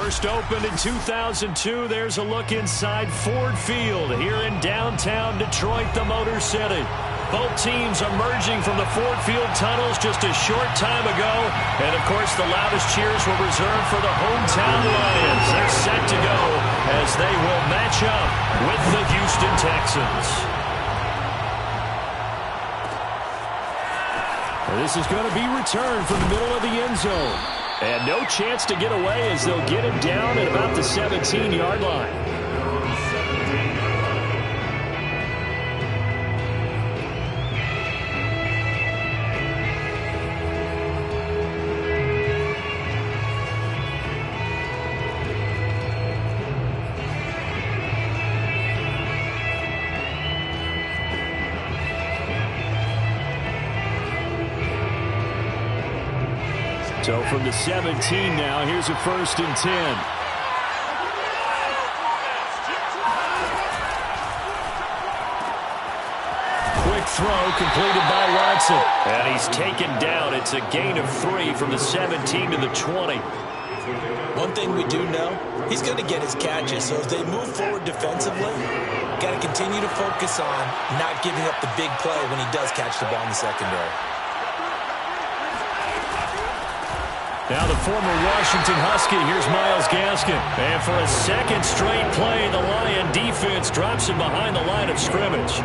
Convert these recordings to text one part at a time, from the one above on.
First opened in 2002, there's a look inside Ford Field here in downtown Detroit, the Motor City. Both teams emerging from the Ford Field tunnels just a short time ago. And, of course, the loudest cheers were reserved for the hometown Lions. They're set to go as they will match up with the Houston Texans. This is going to be returned from the middle of the end zone. And no chance to get away as they'll get him down at about the 17-yard line. So from the 17 now, here's a 1st and 10. Quick throw completed by Watson. And he's taken down. It's a gain of 3 from the 17 to the 20. One thing we do know, he's going to get his catches. So as they move forward defensively, got to continue to focus on not giving up the big play when he does catch the ball in the secondary. Now the former Washington Husky, here's Myles Gaskin. And for a second straight play, the Lion defense drops him behind the line of scrimmage.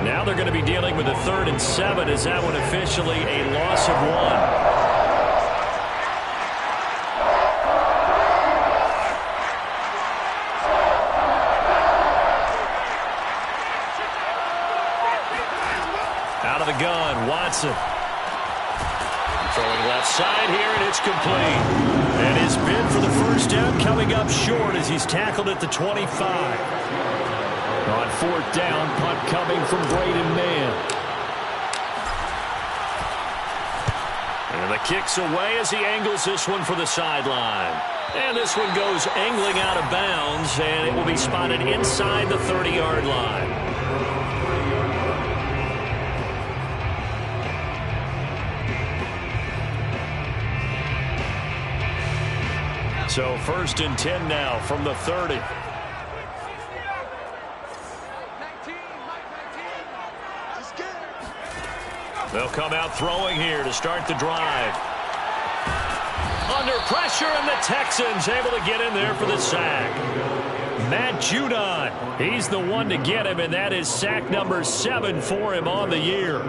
Now they're going to be dealing with a 3rd and 7 as that one officially a loss of 1. Out of the gun, Watson. Throwing left side here, and it's complete. And his bid for the first down coming up short as he's tackled at the 25. On 4th down, punt coming from Braden Mann. And the kick's away as he angles this one for the sideline. And this one goes angling out of bounds, and it will be spotted inside the 30-yard line. So 1st and 10 now from the 30. They'll come out throwing here to start the drive. Under pressure, and the Texans able to get in there for the sack. Matt Judon, he's the one to get him, and that is sack number 7 for him on the year.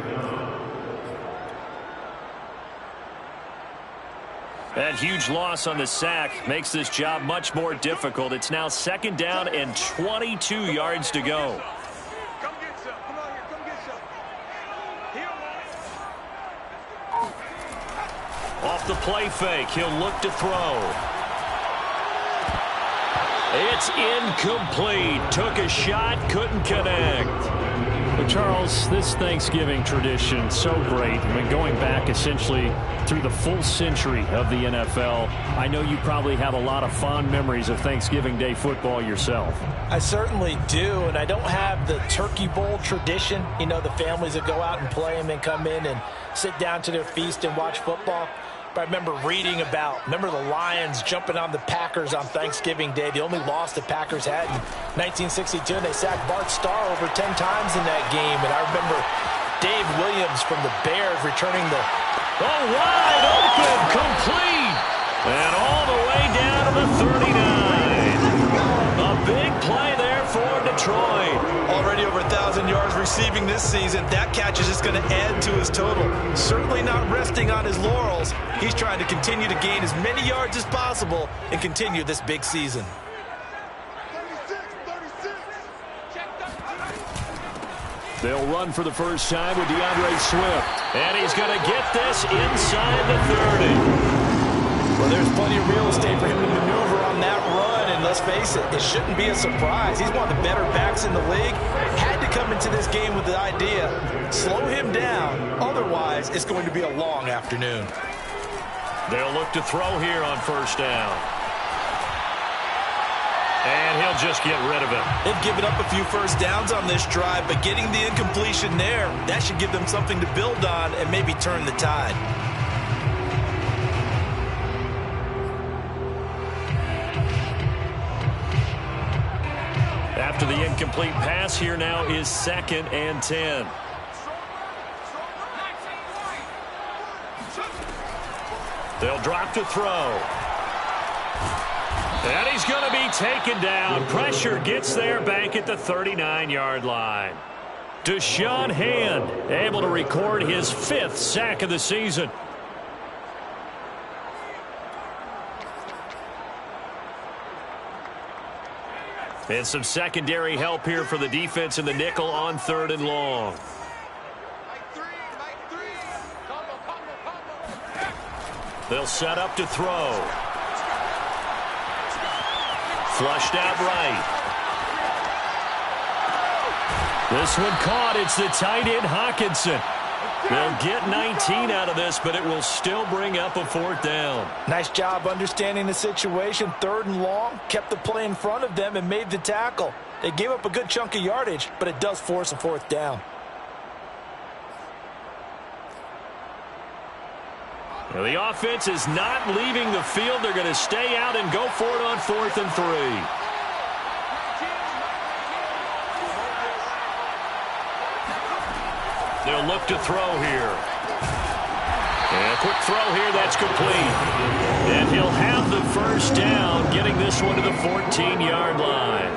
That huge loss on the sack makes this job much more difficult. It's now 2nd down and 22 yards to go. Off the play fake, he'll look to throw. It's incomplete. Took a shot, couldn't connect. But Charles, this Thanksgiving tradition, so great. I mean, going back essentially through the full century of the NFL, I know you probably have a lot of fond memories of Thanksgiving Day football yourself. I certainly do, and I don't have the Turkey Bowl tradition. You know, the families that go out and play and then come in and sit down to their feast and watch football. But I remember reading remember the Lions jumping on the Packers on Thanksgiving Day. The only loss the Packers had in 1962, and they sacked Bart Starr over 10 times in that game. And I remember Dave Williams from the Bears returning the wide open, complete, and all the way down to the 39. A big play there for Detroit. Already over 1,000 yards receiving this season. That catch is just going to add to his total. Certainly not resting on his laurels. He's trying to continue to gain as many yards as possible and continue this big season. They'll run for the first time with DeAndre Swift. And he's going to get this inside the 30. Well, there's plenty of real estate for him to maneuver on that run. And let's face it, it shouldn't be a surprise. He's one of the better backs in the league. Had to come into this game with the idea, slow him down. Otherwise, it's going to be a long afternoon. They'll look to throw here on first down. And he'll just get rid of it. They've given up a few first downs on this drive, but getting the incompletion there, that should give them something to build on and maybe turn the tide. incomplete pass. Here now is 2nd and 10. They'll drop to throw. And he's going to be taken down. Pressure gets there back at the 39-yard line. Deshaun Hand able to record his 5th sack of the season. And some secondary help here for the defense in the nickel on 3rd and long. They'll set up to throw. Flushed out right. This one caught. It's the tight end, Hawkinson. They'll get 19 out of this, but it will still bring up a 4th down. Nice job understanding the situation. 3rd and long, kept the play in front of them and made the tackle. They gave up a good chunk of yardage, but it does force a 4th down. Well, the offense is not leaving the field. They're going to stay out and go for it on 4th and 3. They'll look to throw here. And a quick throw here, that's complete. And he'll have the 1st down, getting this one to the 14-yard line.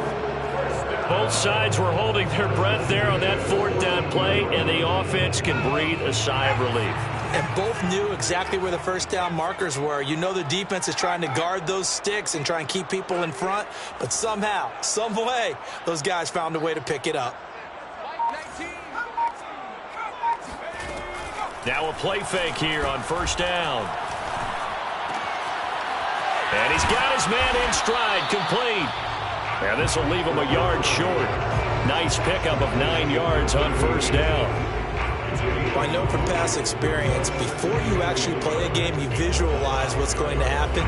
Both sides were holding their breath there on that 4th down play, and the offense can breathe a sigh of relief. And both knew exactly where the 1st down markers were. You know the defense is trying to guard those sticks and try and keep people in front, but somehow, some way, those guys found a way to pick it up. Now a play fake here on 1st down. And he's got his man in stride, complete. And this will leave him a yard short. Nice pickup of 9 yards on 1st down. I know from past experience, before you actually play a game, you visualize what's going to happen.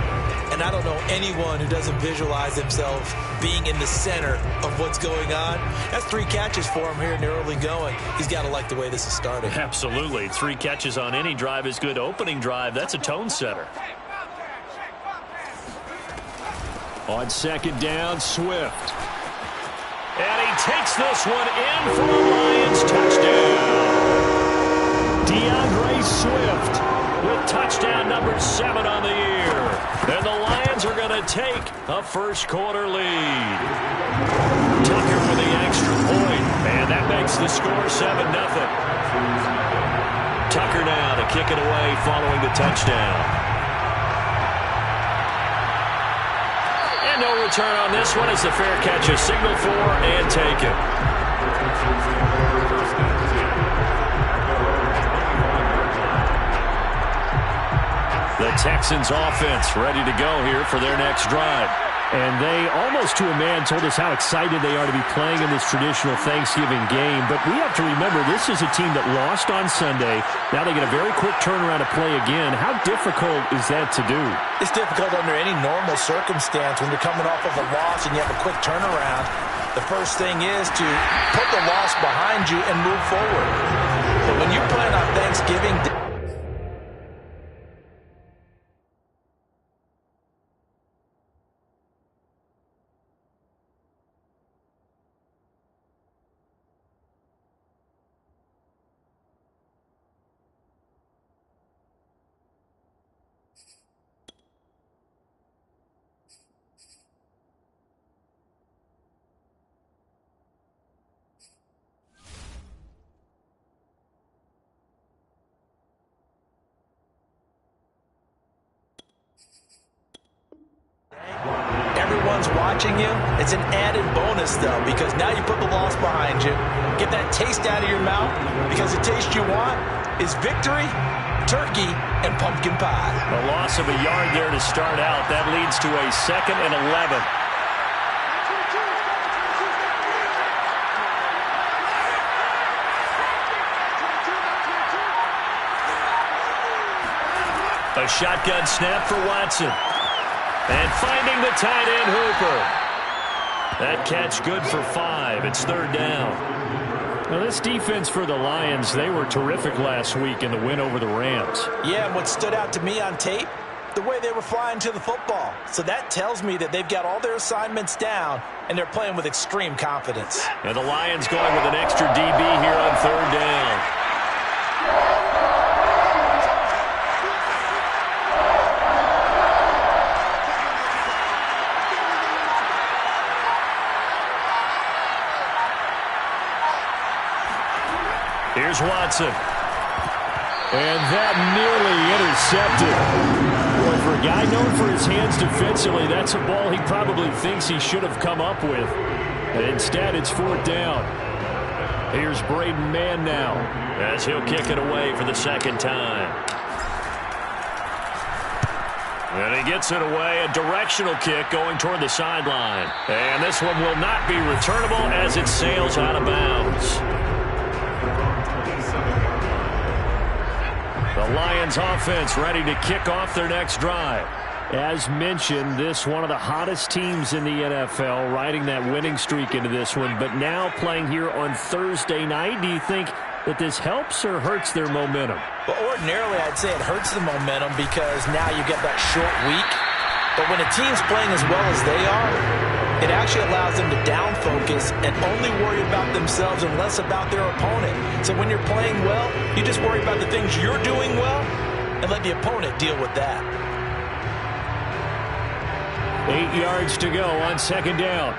And I don't know anyone who doesn't visualize themselves being in the center of what's going on. That's 3 catches for him here in the early going. He's got to like the way this is starting. Absolutely. 3 catches on any drive is good. Opening drive, that's a tone setter. On 2nd down, Swift. And he takes this one in for a Lions touchdown. DeAndre Swift with touchdown number 7 on the year. And the Lions are going to take a 1st quarter lead. Tucker with the extra point. And that makes the score 7-0. Tucker now to kick it away following the touchdown. And no return on this one as the fair catch is signaled for and taken. The Texans offense ready to go here for their next drive. And they, almost to a man, told us how excited they are to be playing in this traditional Thanksgiving game. But we have to remember, this is a team that lost on Sunday. Now they get a very quick turnaround to play again. How difficult is that to do? It's difficult under any normal circumstance when you're coming off of a loss and you have a quick turnaround. The first thing is to put the loss behind you and move forward. But when you're playing on Thanksgiving Day, everyone's watching you. It's an added bonus, though, because now you put the loss behind you. Get that taste out of your mouth, because the taste you want is victory, turkey, and pumpkin pie. A loss of a yard there to start out. That leads to a 2nd and 11. A shotgun snap for Watson. And finding the tight end, Hooper. That catch good for 5. It's 3rd down. Now, this defense for the Lions, they were terrific last week in the win over the Rams. Yeah, and what stood out to me on tape, the way they were flying to the football. So that tells me that they've got all their assignments down, and they're playing with extreme confidence. And the Lions going with an extra DB here on 3rd down. Here's Watson. And that nearly intercepted. Boy, for a guy known for his hands defensively, that's a ball he probably thinks he should have come up with. And instead, it's 4th down. Here's Braden Mann now, as he'll kick it away for the 2nd time. And he gets it away, a directional kick going toward the sideline. And this one will not be returnable as it sails out of bounds. The Lions offense ready to kick off their next drive. As mentioned, this one of the hottest teams in the NFL, riding that winning streak into this one, but now playing here on Thursday night. Do you think that this helps or hurts their momentum? Well, ordinarily, I'd say it hurts the momentum because now you get that short week. But when a team's playing as well as they are, it actually allows them to down focus and only worry about themselves and less about their opponent. So when you're playing well, you just worry about the things you're doing well and let the opponent deal with that. 8 yards to go on 2nd down.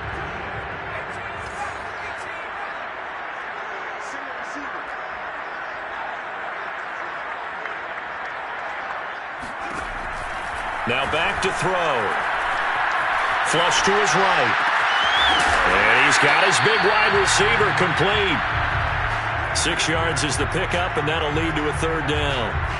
Now back to throw. Flush to his right. And he's got his big wide receiver complete. 6 yards is the pickup, and that'll lead to a 3rd down.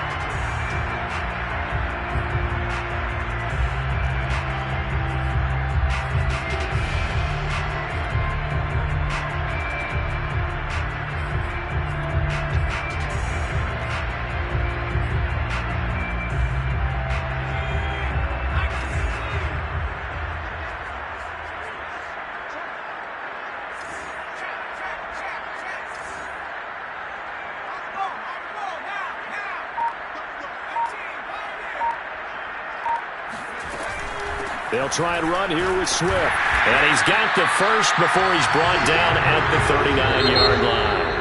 They'll try and run here with Swift. And he's got the first before he's brought down at the 39-yard line.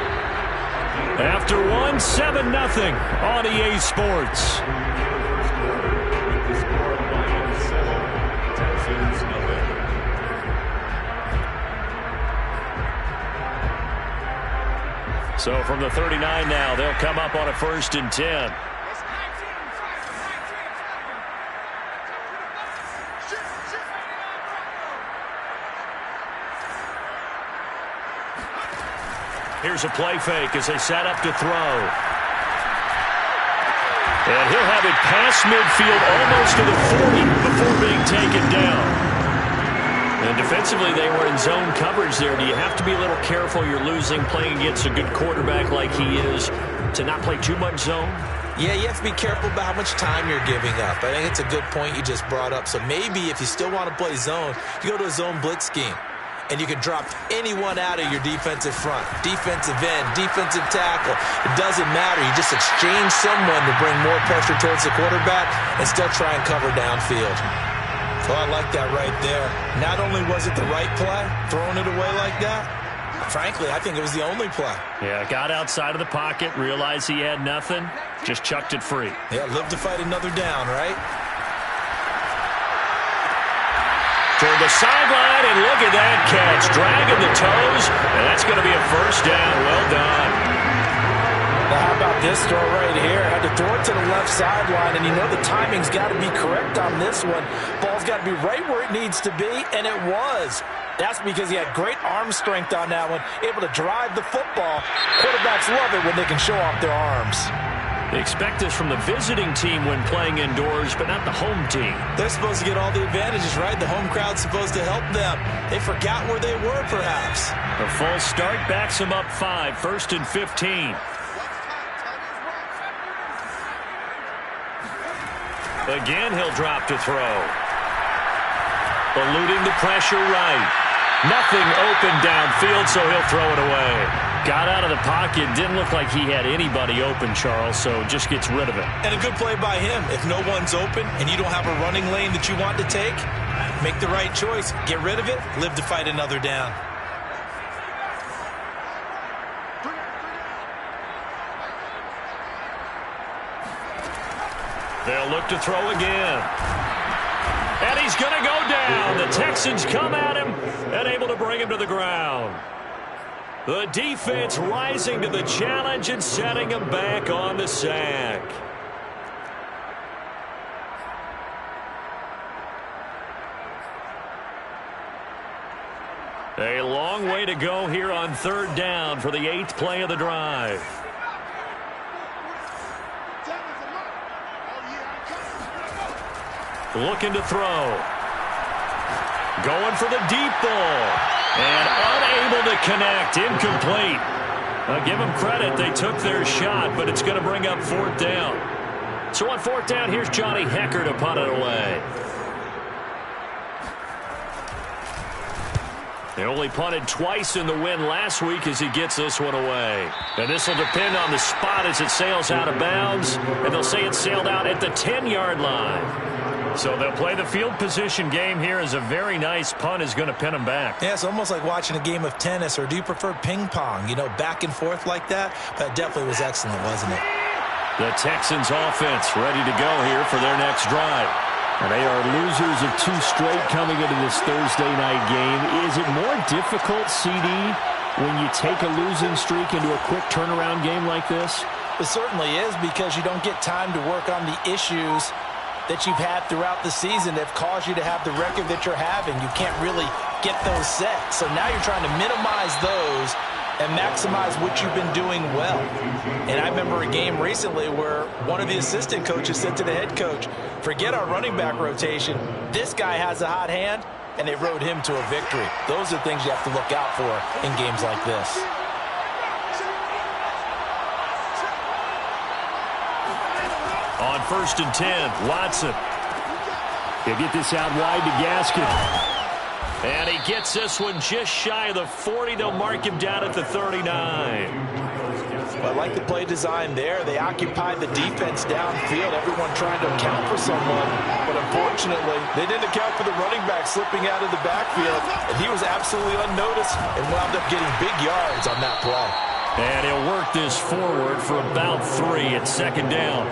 After one, 7-0 on EA Sports. So from the 39 now, they'll come up on a 1st and 10. Here's a play fake as they set up to throw. And he'll have it past midfield almost to the 40 before being taken down. And defensively, they were in zone coverage there. Do you have to be a little careful? You're losing, playing against a good quarterback like he is, to not play too much zone? Yeah, you have to be careful about how much time you're giving up. I think it's a good point you just brought up. So maybe if you still want to play zone, you go to a zone blitz scheme. And you can drop anyone out of your defensive front, defensive end, defensive tackle. It doesn't matter. You just exchange someone to bring more pressure towards the quarterback and still try and cover downfield. So I like that right there. Not only was it the right play, throwing it away like that, frankly, I think it was the only play. Yeah, got outside of the pocket, realized he had nothing, just chucked it free. Yeah, live to fight another down, right? Toward the sideline, and look at that catch. Dragging the toes, and that's going to be a 1st down. Well done. Now, how about this throw right here? Had to throw it to the left sideline, and you know the timing's got to be correct on this one. Ball's got to be right where it needs to be, and it was. That's because he had great arm strength on that one, able to drive the football. Quarterbacks love it when they can show off their arms. They expect this from the visiting team when playing indoors, but not the home team. They're supposed to get all the advantages, right? The home crowd's supposed to help them. They forgot where they were, perhaps. A false start backs him up 5, 1st and 15. Again, he'll drop to throw. Eluding the pressure right. Nothing open downfield, so he'll throw it away. Got out of the pocket. Didn't look like he had anybody open, Charles, so just gets rid of it. And a good play by him. If no one's open and you don't have a running lane that you want to take, make the right choice. Get rid of it. Live to fight another down. They'll look to throw again. And he's going to go down. The Texans come at him and able to bring him to the ground. The defense rising to the challenge and setting him back on the sack. A long way to go here on 3rd down for the 8th play of the drive. Looking to throw. Going for the deep ball. And unable to connect. Incomplete. Give them credit. They took their shot, but it's going to bring up 4th down. So on 4th down, here's Johnny Hecker to punt it away. They only punted twice in the win last week as he gets this one away. And this will depend on the spot as it sails out of bounds. And they'll say it sailed out at the 10-yard line. So they'll play the field position game here as a very nice punt is going to pin them back. Yeah, it's almost like watching a game of tennis, or do you prefer ping pong? You know, back and forth like that? That definitely was excellent, wasn't it? The Texans offense ready to go here for their next drive. And they are losers of 2 straight coming into this Thursday night game. Is it more difficult, CD, when you take a losing streak into a quick turnaround game like this? It certainly is, because you don't get time to work on the issues that you've had throughout the season that have caused you to have the record that you're having. You can't really get those set. So now you're trying to minimize those and maximize what you've been doing well. And I remember a game recently where one of the assistant coaches said to the head coach, forget our running back rotation. This guy has a hot hand, and they rode him to a victory. Those are things you have to look out for in games like this. On 1st and 10, Watson. He'll get this out wide to Gaskin. And he gets this one just shy of the 40. They'll mark him down at the 39. Well, I like the play design there. They occupied the defense downfield, everyone trying to account for someone. But unfortunately, they didn't account for the running back slipping out of the backfield. And he was absolutely unnoticed and wound up getting big yards on that play. And he'll work this forward for about 3 at 2nd down.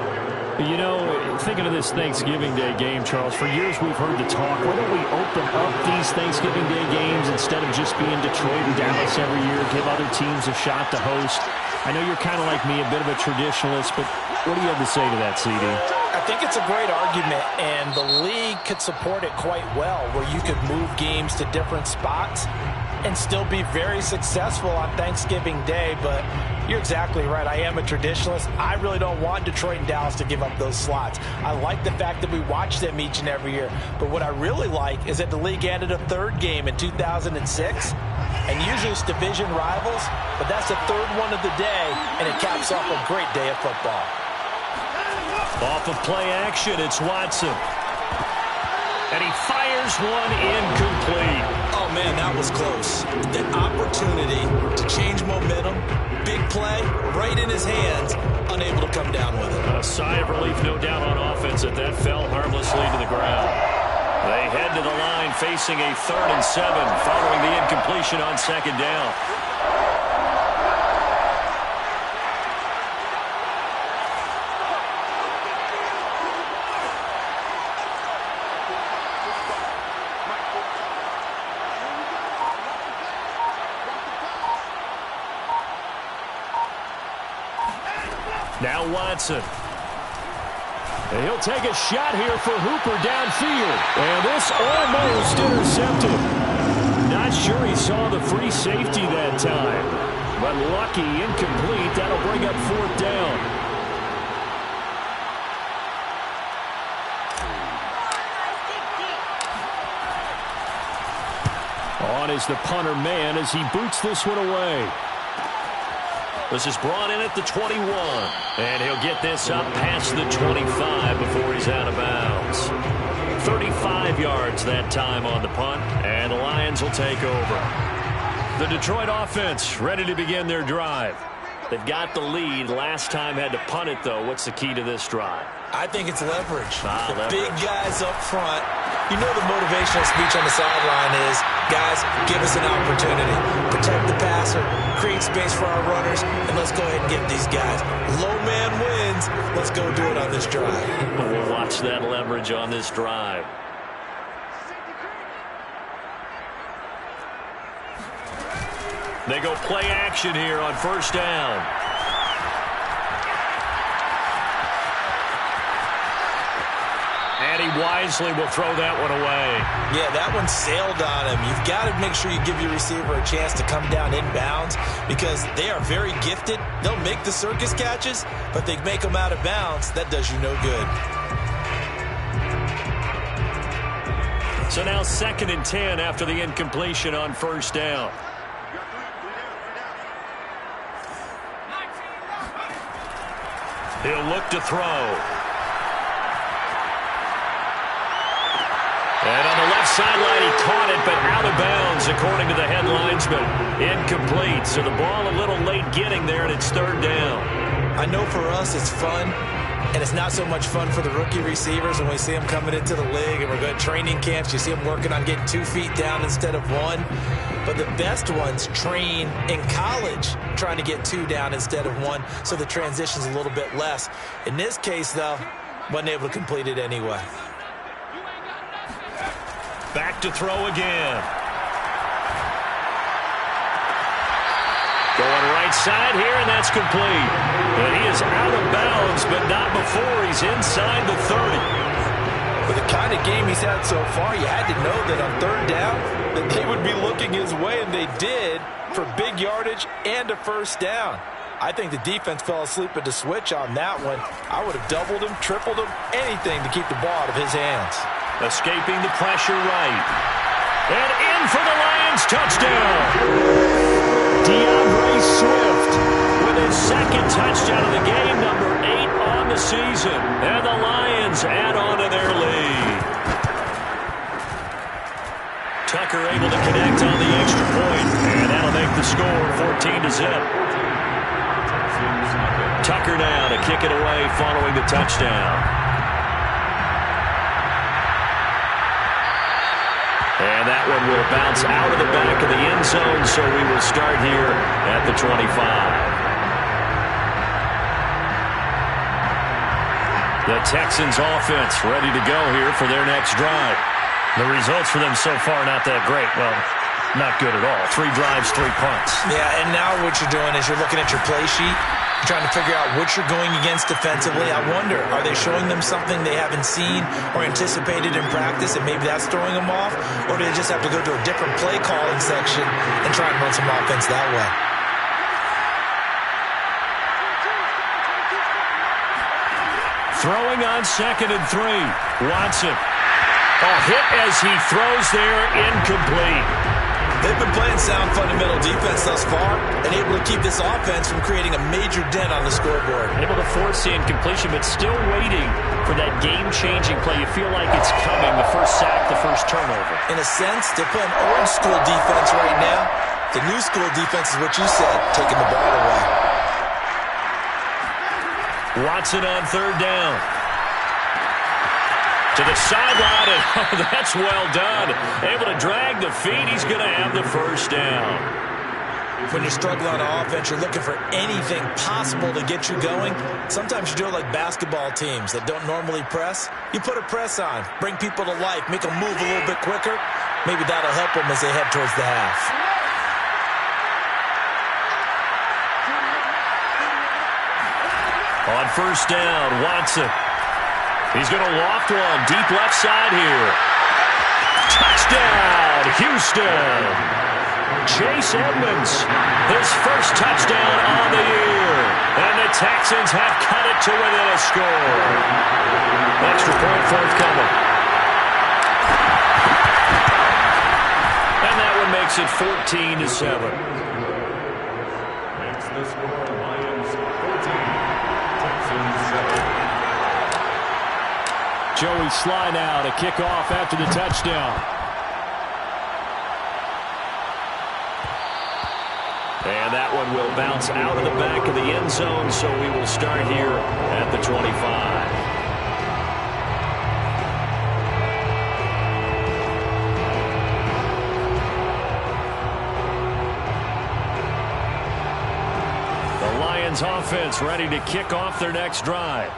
You know, thinking of this Thanksgiving Day game, Charles, for years we've heard the talk, why don't we open up these Thanksgiving Day games instead of just being Detroit and Dallas every year, give other teams a shot to host? I know you're kind of like me, a bit of a traditionalist, but what do you have to say to that, CD? I think it's a great argument, and the league could support it quite well, where you could move games to different spots and still be very successful on Thanksgiving Day. But you're exactly right. I am a traditionalist. I really don't want Detroit and Dallas to give up those slots. I like the fact that we watch them each and every year. But what I really like is that the league added a 3rd game in 2006. And usually it's division rivals, but that's the 3rd one of the day, and it caps off a great day of football. Off of play action, it's Watson. And he fires one incomplete. Oh, man, that was close. That opportunity to change momentum, big play, right in his hands, unable to come down with it. A sigh of relief, no doubt, on offense that fell harmlessly to the ground. They head to the line facing a 3rd and 7 following the incompletion on 2nd down. Now Watson. And he'll take a shot here for Hooper downfield. And this almost intercepted. Not sure he saw the free safety that time. But lucky, incomplete. That'll bring up 4th down. On is the punter man as he boots this one away. This is brought in at the 21. And he'll get this up past the 25 before he's out of bounds. 35 yards that time on the punt. And the Lions will take over. The Detroit offense ready to begin their drive. They've got the lead. Last time had to punt it, though. What's the key to this drive? I think it's leverage. Leverage. Big guys up front. You know the motivational speech on the sideline is, guys, give us an opportunity. Protect the passer, create space for our runners, and let's go ahead and get these guys. Low man wins. Let's go do it on this drive. We'll watch that leverage on this drive. They go play action here on first down. And he wisely will throw that one away. Yeah, that one sailed on him. You've got to make sure you give your receiver a chance to come down inbounds because they are very gifted. They'll make the circus catches, but they make them out of bounds. That does you no good. So now 2nd and 10 after the incompletion on first down. He'll look to throw. And on the left sideline, he caught it, but out of bounds, according to the head linesman. Incomplete. So the ball a little late getting there, and it's 3rd down. I know for us it's fun, and it's not so much fun for the rookie receivers when we see them coming into the league and we're going to training camps. You see them working on getting 2 feet down instead of 1. But the best ones train in college trying to get 2 down instead of 1, so the transition's a little bit less. In this case, though, wasn't able to complete it anyway. Back to throw again. Going right side here, and that's complete. And he is out of bounds, but not before he's inside the 30. With the kind of game he's had so far, you had to know that on 3rd down that they would be looking his way, and they did, for big yardage and a first down. I think the defense fell asleep at the switch on that one. I would have doubled him, tripled him, anything to keep the ball out of his hands. Escaping the pressure right. And in for the Lions, touchdown. DeAndre Swift with his 2nd touchdown of the game, number 8 on the season. And the Lions add on to their lead. Tucker able to connect on the extra point, and that'll make the score 14-0. Tucker now to kick it away following the touchdown. And that one will bounce out of the back of the end zone, so we will start here at the 25. The Texans offense ready to go here for their next drive. The results for them so far not that great. Well, not good at all. 3 drives, 3 punts. Yeah, and now what you're doing is you're looking at your play sheet. You're trying to figure out what you're going against defensively. I wonder, are they showing them something they haven't seen or anticipated in practice, and maybe that's throwing them off? Or do they just have to go to a different play calling section and try and run some offense that way? Throwing on 2nd and 3. Watson. A hit as he throws there, incomplete. They've been playing sound fundamental defense thus far and able to keep this offense from creating a major dent on the scoreboard. Able to force the incompletion, but still waiting for that game-changing play. You feel like it's coming, the first sack, the first turnover. In a sense, they're playing old-school defense right now. The new school defense is what you said, taking the ball away. Watson on 3rd down. To the sideline, and that's well done. Able to drag the feet. He's going to have the first down. When you're struggling on offense, you're looking for anything possible to get you going. Sometimes you do it like basketball teams that don't normally press. You put a press on, bring people to life, make them move a little bit quicker. Maybe that'll help them as they head towards the half. On first down, Watson. He's going to loft one deep left side here. Touchdown, Houston. Chase Edmonds, his first touchdown on the year. And the Texans have cut it to within a score. Extra point forthcoming. And that one makes it 14-7. Makes the score Lions 14. Joey Sly now to kick off after the touchdown. And that one will bounce out of the back of the end zone, so we will start here at the 25. Offense ready to kick off their next drive.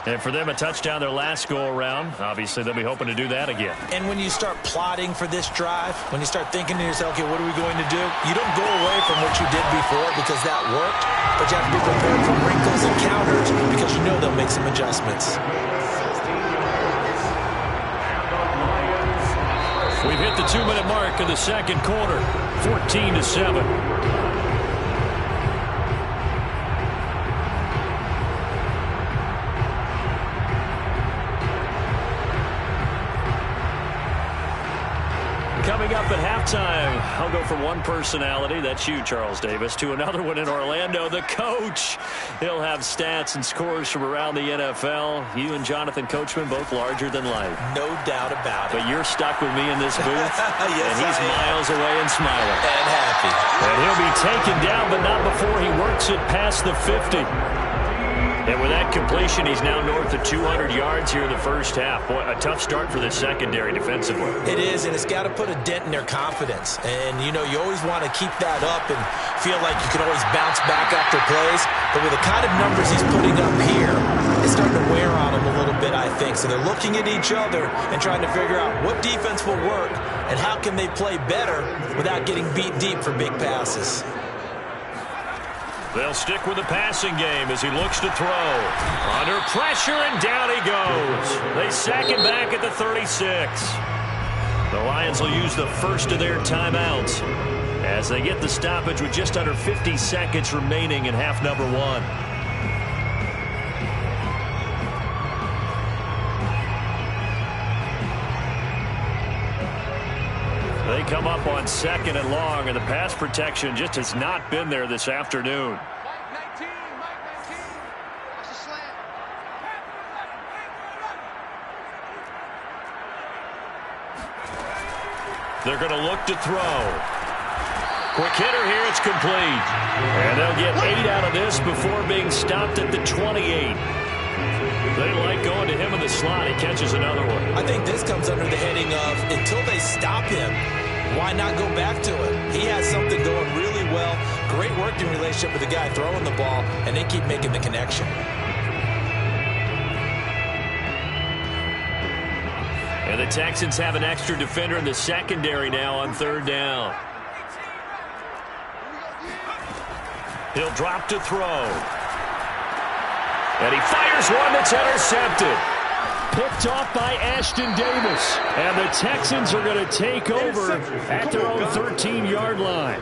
And for them, a touchdown their last go-around. Obviously, they'll be hoping to do that again. And when you start plotting for this drive, when you start thinking to yourself, okay, what are we going to do? You don't go away from what you did before because that worked, but you have to be prepared for wrinkles and counters because you know they'll make some adjustments. We've hit the 2-minute mark of the second quarter, 14-7. Coming up at halftime, I'll go from one personality, that's you, Charles Davis, to another one in Orlando, the coach. He'll have stats and scores from around the NFL. You and Jonathan Coachman, both larger than life. No doubt about it. But you're stuck with me in this booth, yes, and he's miles away and smiling. And happy. And he'll be taken down, but not before he works it past the 50. And with that completion, he's now north of 200 yards here in the first half. Boy, a tough start for the secondary defensively. It is, and it's got to put a dent in their confidence. And, you know, you always want to keep that up and feel like you can always bounce back after plays. But with the kind of numbers he's putting up here, it's starting to wear on him a little bit, I think. So they're looking at each other and trying to figure out what defense will work and how can they play better without getting beat deep for big passes. They'll stick with the passing game as he looks to throw. Under pressure, and down he goes. They sack him back at the 36. The Lions will use the first of their timeouts as they get the stoppage with just under 50 seconds remaining in half number one. They come up on 2nd and long, and the pass protection just has not been there this afternoon. They're going to look to throw. Quick hitter here, it's complete. And they'll get 8 out of this before being stopped at the 28. They like going to him in the slot. He catches another one. I think this comes under the heading of until they stop him, why not go back to it? He has something going really well. Great working relationship with the guy throwing the ball, and they keep making the connection. And the Texans have an extra defender in the secondary now on 3rd down. He'll drop to throw. And he fires one that's intercepted. Picked off by Ashton Davis. And the Texans are going to take over at their own 13-yard line.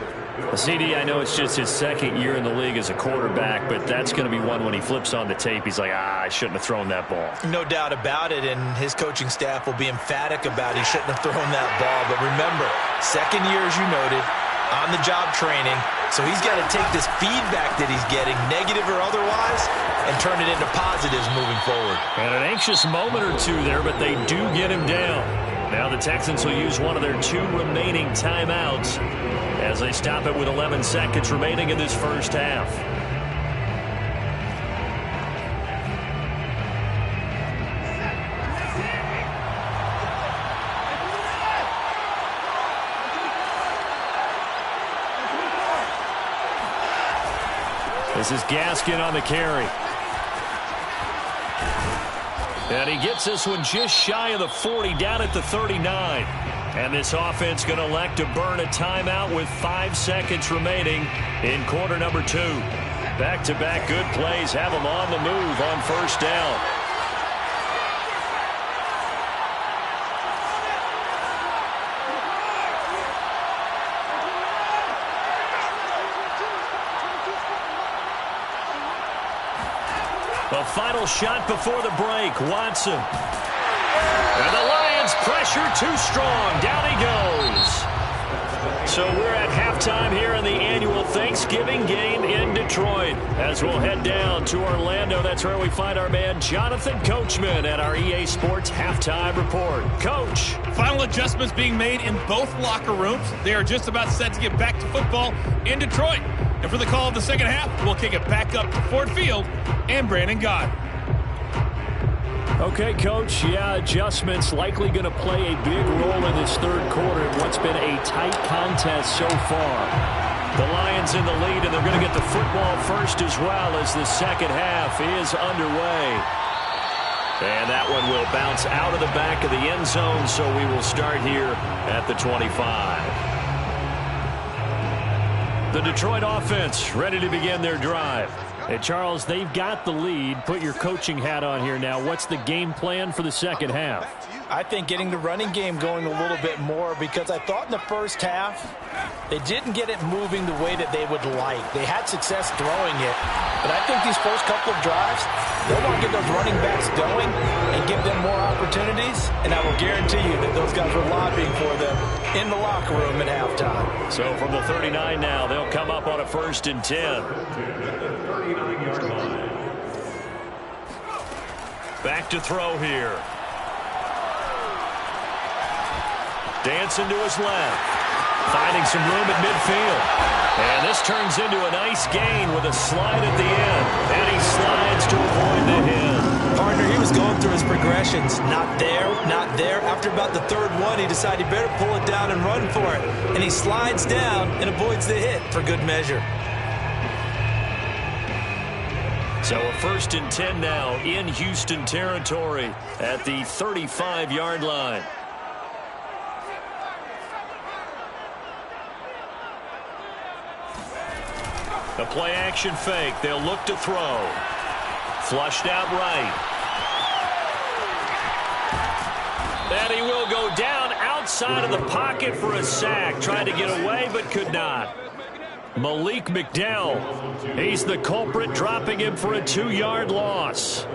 CD, I know it's just his 2nd year in the league as a quarterback, but that's going to be one when he flips on the tape. He's like, I shouldn't have thrown that ball. No doubt about it, and his coaching staff will be emphatic about he shouldn't have thrown that ball. But remember, 2nd year, as you noted, on-the-job training. So he's got to take this feedback that he's getting, negative or otherwise, and turn it into positives moving forward. And an anxious moment or two there, but they do get him down. Now the Texans will use one of their 2 remaining timeouts as they stop it with 11 seconds remaining in this first half. This is Gaskin on the carry. And he gets this one just shy of the 40, down at the 39. And this offense going to elect to burn a timeout with 5 seconds remaining in quarter number 2. Back-to-back good plays have them on the move on 1st down. The final shot before the break, Watson. And the Lions pressure too strong. Down he goes. So we're at halftime here in the annual Thanksgiving Thanksgiving game in Detroit. As we'll head down to Orlando, that's where we find our man Jonathan Coachman at our EA Sports Halftime Report. Coach. Final adjustments being made in both locker rooms. They are just about set to get back to football in Detroit. And for the call of the second half, we'll kick it back up to Ford Field and Brandon Gott. Okay, Coach, adjustments likely going to play a big role in this third quarter in what's been a tight contest so far. The Lions in the lead, and they're going to get the football first as well as the second half is underway. And that one will bounce out of the back of the end zone, so we will start here at the 25. The Detroit offense ready to begin their drive. Hey, Charles, they've got the lead. Put your coaching hat on here now. What's the game plan for the second half? I think getting the running game going a little bit more, because I thought in the first half they didn't get it moving the way that they would like. They had success throwing it, but I think these first couple of drives, they'll want to get those running backs going and give them more opportunities, and I will guarantee you that those guys were lobbying for them in the locker room at halftime. So from the 39 now, they'll come up on a 1st and 10. Back to throw here. Dancing to his left. Finding some room at midfield. And this turns into a nice gain with a slide at the end. And he slides to avoid the hit. Partner, he was going through his progressions. Not there, not there. After about the third one, he decided he better pull it down and run for it. And he slides down and avoids the hit for good measure. So a 1st and 10 now in Houston territory at the 35-yard line. A play-action fake. They'll look to throw. Flushed out right. And he will go down outside of the pocket for a sack. Tried to get away, but could not. Malik McDowell. He's the culprit, dropping him for a 2-yard loss.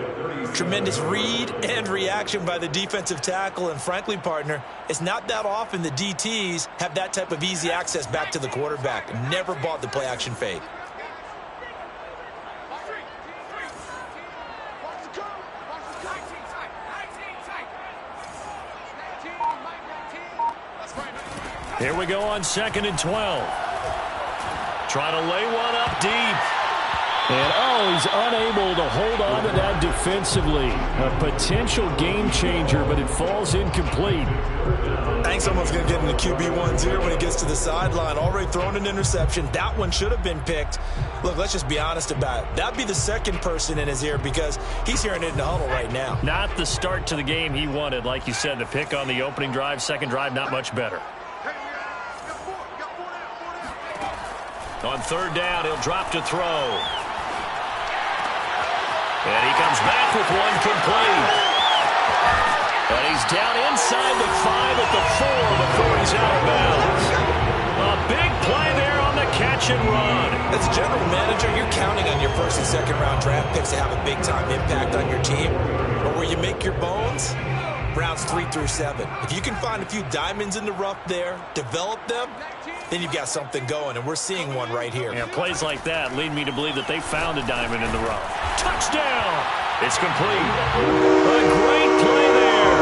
Tremendous read and reaction by the defensive tackle. And frankly, partner, it's not that often the DTs have that type of easy access back to the quarterback. Never bought the play-action fake. Here we go on 2nd and 12. Trying to lay one up deep. And, he's unable to hold on to that defensively. A potential game changer, but it falls incomplete. I think someone's going to get in the QB1s here when he gets to the sideline. Already thrown an interception. That one should have been picked. Look, let's just be honest about it. That'd be the second person in his ear, because he's hearing it in the huddle right now. Not the start to the game he wanted. Like you said, the pick on the opening drive, second drive, not much better. On 3rd down, he'll drop to throw. And he comes back with one complete. And he's down inside the 5 at the 4 before he's out of bounds. A big play there on the catch and run. As a general manager, you're counting on your first and second round draft picks to have a big-time impact on your team. But where you make your bones, rounds 3 through 7. If you can find a few diamonds in the rough there, develop them, then you've got something going, and we're seeing one right here. Yeah, plays like that lead me to believe that they found a diamond in the rough. Touchdown! It's complete. A great play there.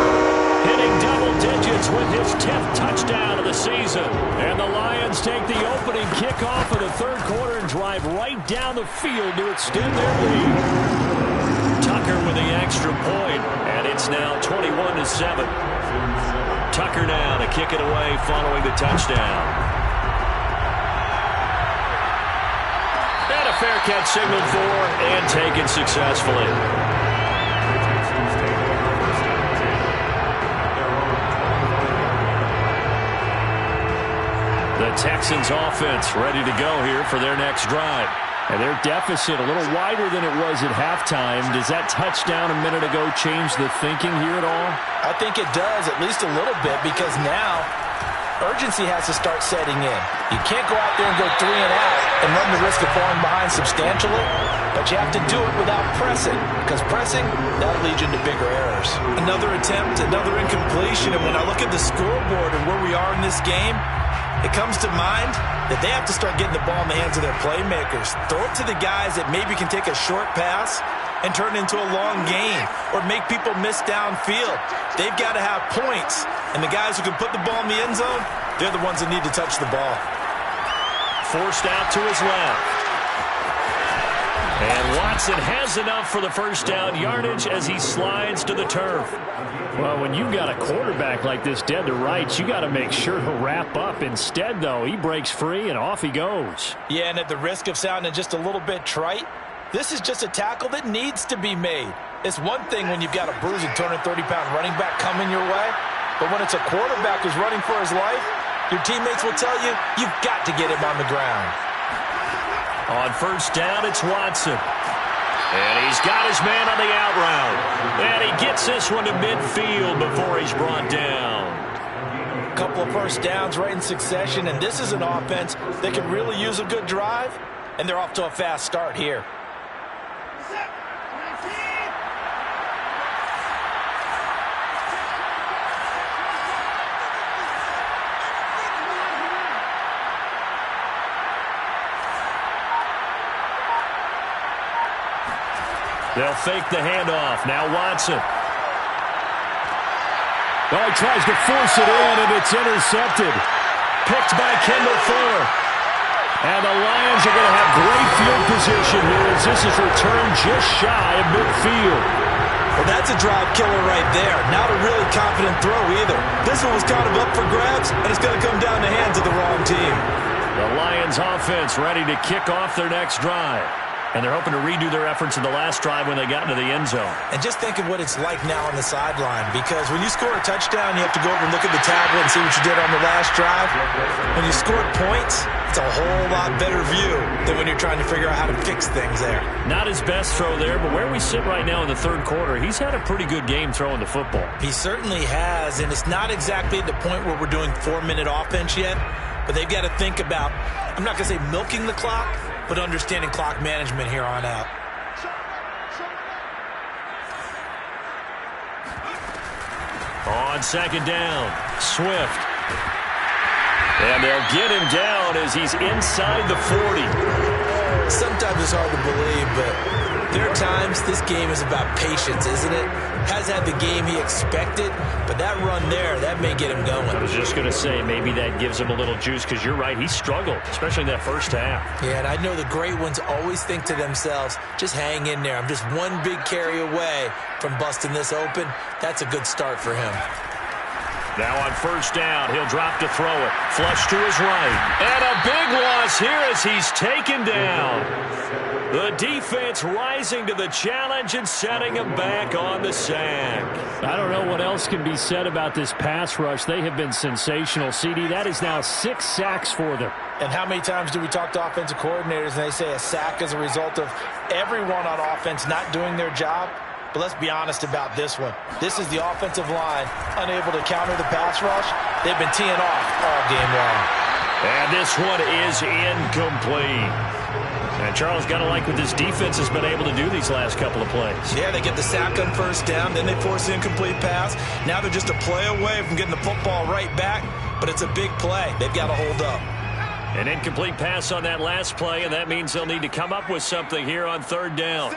Hitting double digits with his 10th touchdown of the season. And the Lions take the opening kickoff of the third quarter and drive right down the field to extend their lead. Tucker with the extra point, and it's now 21-7. Tucker now to kick it away following the touchdown. And a fair catch signaled for and taken successfully. The Texans offense ready to go here for their next drive. And their deficit a little wider than it was at halftime. Does that touchdown a minute ago change the thinking here at all? I think it does, at least a little bit, because now urgency has to start setting in. You can't go out there and go 3 and out and run the risk of falling behind substantially, but you have to do it without pressing, because pressing, that leads into bigger errors. Another attempt, another incompletion, and when I look at the scoreboard and where we are in this game, it comes to mind that they have to start getting the ball in the hands of their playmakers. Throw it to the guys that maybe can take a short pass and turn it into a long gain or make people miss downfield. They've got to have points, and the guys who can put the ball in the end zone, they're the ones that need to touch the ball. Forced out to his left. And Watson has enough for the first down yardage as he slides to the turf. Well, when you've got a quarterback like this dead to rights, you got to make sure to wrap up. Instead, though, he breaks free and off he goes. Yeah, and at the risk of sounding just a little bit trite, this is just a tackle that needs to be made. It's one thing when you've got a bruising 230-pound running back coming your way, but when it's a quarterback who's running for his life, your teammates will tell you, you've got to get him on the ground. On first down, it's Watson. And he's got his man on the out route. And he gets this one to midfield before he's brought down. A couple of first downs right in succession, and this is an offense that could really use a good drive, and they're off to a fast start here. They'll fake the handoff. Now Watson. Oh, he tries to force it in, and it's intercepted. Picked by Kendall Fuller. And the Lions are going to have great field position here as this is returned just shy of midfield. Well, that's a drive killer right there. Not a really confident throw either. This one was kind of up for grabs, and it's going to come down the hands of the wrong team. The Lions offense ready to kick off their next drive. And they're hoping to redo their efforts in the last drive when they got into the end zone. And just think of what it's like now on the sideline, because when you score a touchdown, you have to go over and look at the tablet and see what you did on the last drive. When you score points, it's a whole lot better view than when you're trying to figure out how to fix things there. Not his best throw there, but where we sit right now in the third quarter, he's had a pretty good game throwing the football. He certainly has, and it's not exactly at the point where we're doing 4-minute offense yet, but they've got to think about, I'm not going to say milking the clock, but understanding clock management here on out. On second down, Swift. And they'll get him down as he's inside the 40. Sometimes it's hard to believe, but there are times this game is about patience, isn't it? Has had the game he expected, but that run there, that may get him going. I was just going to say, maybe that gives him a little juice, because you're right, he struggled, especially in that first half. Yeah, and I know the great ones always think to themselves, just hang in there. I'm just one big carry away from busting this open. That's a good start for him. Now on first down, he'll drop to throw it. Flush to his right. And a big loss here as he's taken down. The defense rising to the challenge and setting him back on the sack. I don't know what else can be said about this pass rush. They have been sensational, CD. That is now 6 sacks for them. And how many times do we talk to offensive coordinators and they say a sack is a result of everyone on offense not doing their job? But let's be honest about this one. This is the offensive line unable to counter the pass rush. They've been teeing off all game long. And this one is incomplete. And Charles, got to like what this defense has been able to do these last couple of plays. Yeah, they get the sack on first down, then they force the incomplete pass. Now they're just a play away from getting the football right back, but it's a big play. They've got to hold up. An incomplete pass on that last play, and that means they'll need to come up with something here on third down.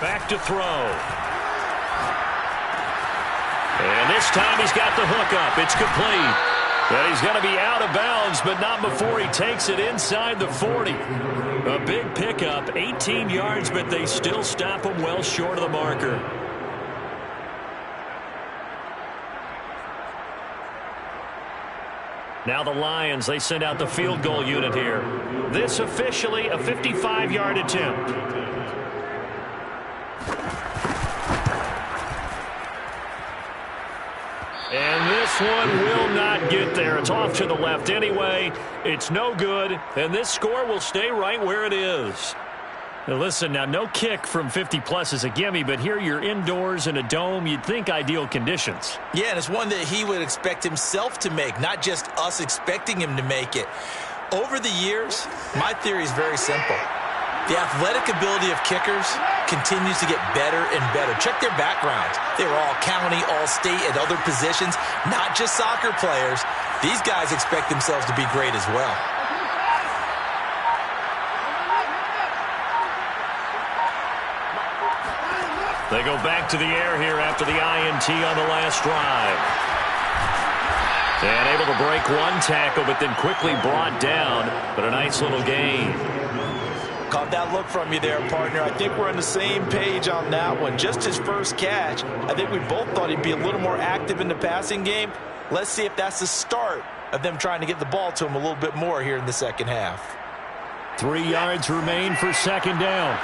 Back to throw. And this time he's got the hook up. It's complete. And he's going to be out of bounds, but not before he takes it inside the 40. A big pickup, 18 yards, but they still stop him well short of the marker. Now the Lions, they send out the field goal unit here. This officially a 55-yard attempt. And this one will not get there. It's off to the left anyway. It's no good, and this score will stay right where it is. Now listen, now no kick from 50-plus is a gimme, but here you're indoors in a dome. You'd think ideal conditions. Yeah, and it's one that he would expect himself to make, not just us expecting him to make it. Over the years, my theory is very simple. The athletic ability of kickers continues to get better and better. Check their backgrounds. They were all county, all state, and other positions, not just soccer players. These guys expect themselves to be great as well. They go back to the air here after the INT on the last drive. And able to break one tackle, but then quickly brought down. But a nice little gain. Caught that look from you there, partner. I think we're on the same page on that one. Just his first catch. I think we both thought he'd be a little more active in the passing game. Let's see if that's the start of them trying to get the ball to him a little bit more here in the second half. 3 yards remain for second down.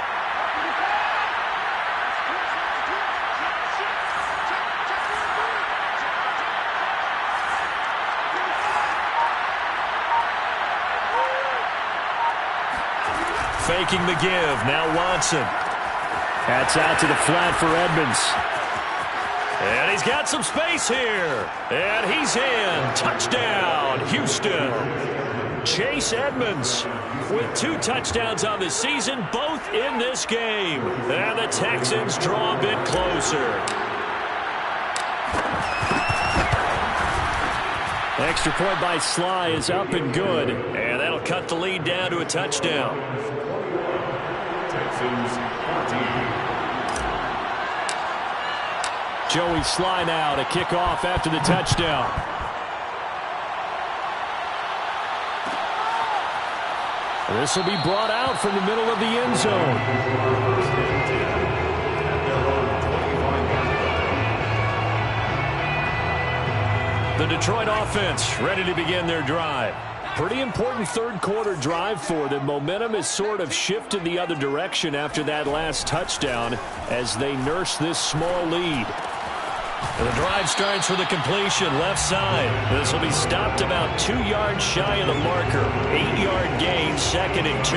Faking the give. Now Watson. That's out to the flat for Edmonds. And he's got some space here. And he's in. Touchdown, Houston. Chase Edmonds with 2 touchdowns on the season, both in this game. And the Texans draw a bit closer. Extra point by Sly is up and good. And that'll cut the lead down to a touchdown. Texans 14. Joey Sly now to kick off after the touchdown. This will be brought out from the middle of the end zone. The Detroit offense ready to begin their drive. Pretty important third quarter drive for them. Momentum has sort of shifted the other direction after that last touchdown as they nurse this small lead. And the drive starts with a completion left side. This will be stopped about 2 yards shy of the marker. 8-yard gain, 2nd and 2.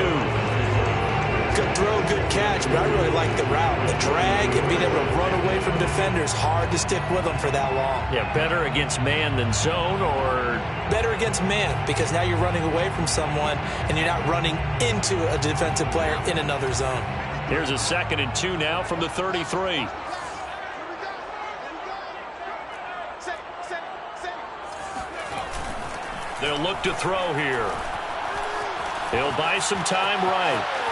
Good throw, good catch, but I really like the route. The drag and being able to run away from defenders, hard to stick with them for that long. Yeah, better against man than zone, or better against man, because now you're running away from someone and you're not running into a defensive player in another zone. Here's a 2nd and 2 now from the 33. They'll look to throw here. He'll buy some time right.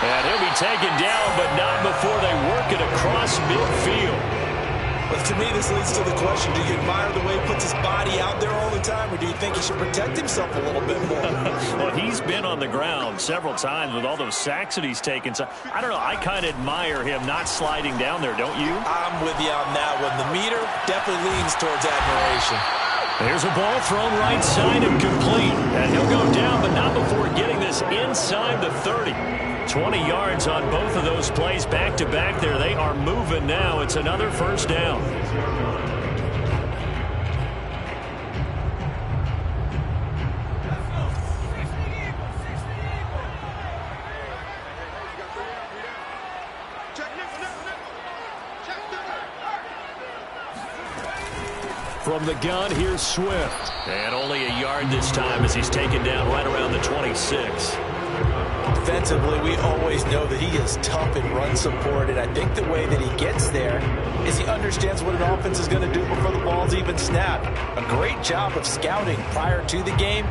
And he'll be taken down, but not before they work it across midfield. But to me, this leads to the question, do you admire the way he puts his body out there all the time, or do you think he should protect himself a little bit more? Well, he's been on the ground several times with all those sacks that he's taken. So, I don't know, I kind of admire him not sliding down there, don't you? I'm with you on that one. The meter definitely leans towards admiration. There's a ball thrown right side and complete. And he'll go down, but not before getting this inside the 30. 20 yards on both of those plays back-to-back there. They are moving now. It's another first down. From the gun, here's Swift. And only a yard this time as he's taken down right around the 26. Defensively, we always know that he is tough in run support, and I think the way that he gets there is he understands what an offense is going to do before the ball's even snapped. A great job of scouting prior to the game,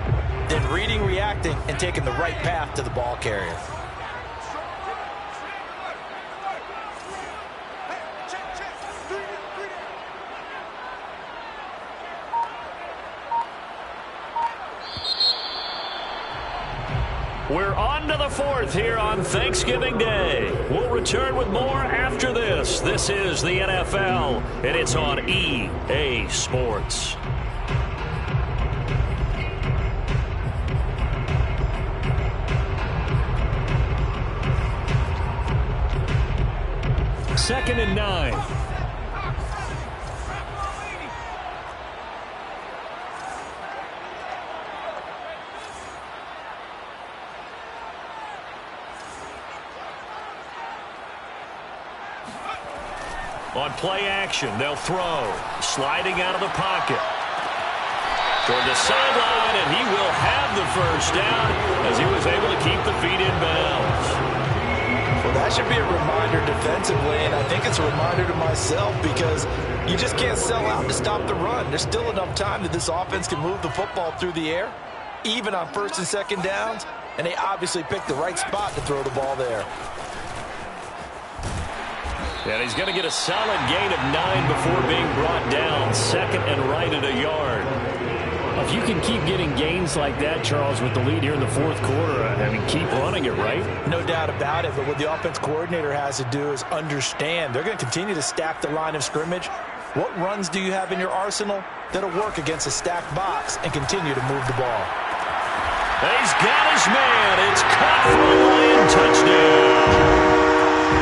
then reading, reacting, and taking the right path to the ball carrier. We're on to the 4th here on Thanksgiving Day. We'll return with more after this. This is the NFL, and it's on EA Sports. Second and 9. On play action, they'll throw. Sliding out of the pocket. Toward the sideline, and he will have the first down as he was able to keep the feet in bounds. Well, that should be a reminder defensively, and I think it's a reminder to myself because you just can't sell out to stop the run. There's still enough time that this offense can move the football through the air, even on first and second downs, and they obviously picked the right spot to throw the ball there. And he's going to get a solid gain of 9 before being brought down. Second and right at a yard. If you can keep getting gains like that, Charles, with the lead here in the fourth quarter, I mean, keep running it, right? No doubt about it, but what the offense coordinator has to do is understand they're going to continue to stack the line of scrimmage. What runs do you have in your arsenal that'll work against a stacked box and continue to move the ball? He's got his man. It's caught for a Lion touchdown.